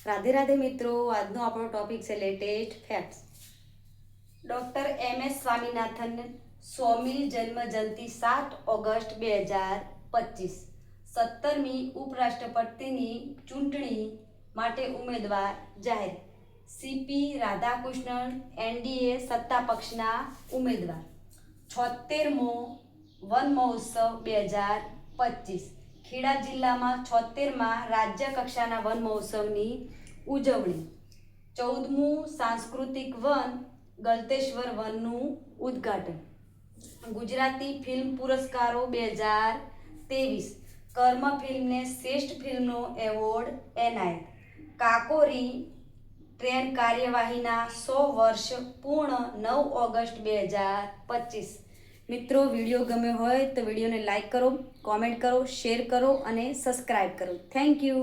રાધે રાધે મિત્રો, આજનો આપણો ટોપિક છે latest facts. Doctor MS Swaminathan 100મી જન્મ જયંતિ 7 ઓગસ્ટ 2025. 17મી ઉપરાષ્ટ્રપતિની ચૂંટણી માટે ઉમેદવાર જાહેર. CP રાધાકૃષ્ણન NDA સત્તા પક્ષના ઉમેદવાર. 76મો વન મહોત્સવ 2025. ખેડા જિલ્લામાં 76મા રાજ્ય કક્ષાના વન મહોત્સવની ઉજવણી. 14મું સાંસ્કૃતિક વન ગલતેશ્વર વનનું ઉદ્ઘાટન. ગુજરાતી ફિલ્મ પુરસ્કારો 2023. કર્મ ફિલ્મને શ્રેષ્ઠ ફિલ્મનો એવોર્ડ એનાયત. કાકોરી ટ્રેન કાર્યવાહીના 100 વર્ષ પૂર્ણ 9 ઓગસ્ટ 2025. મિત્રો, વિડીયો ગમ્યો હોય તો વિડીયોને લાઈક કરો, કોમેન્ટ કરો, શેર કરો અને સબસ્ક્રાઈબ કરો. Thank you.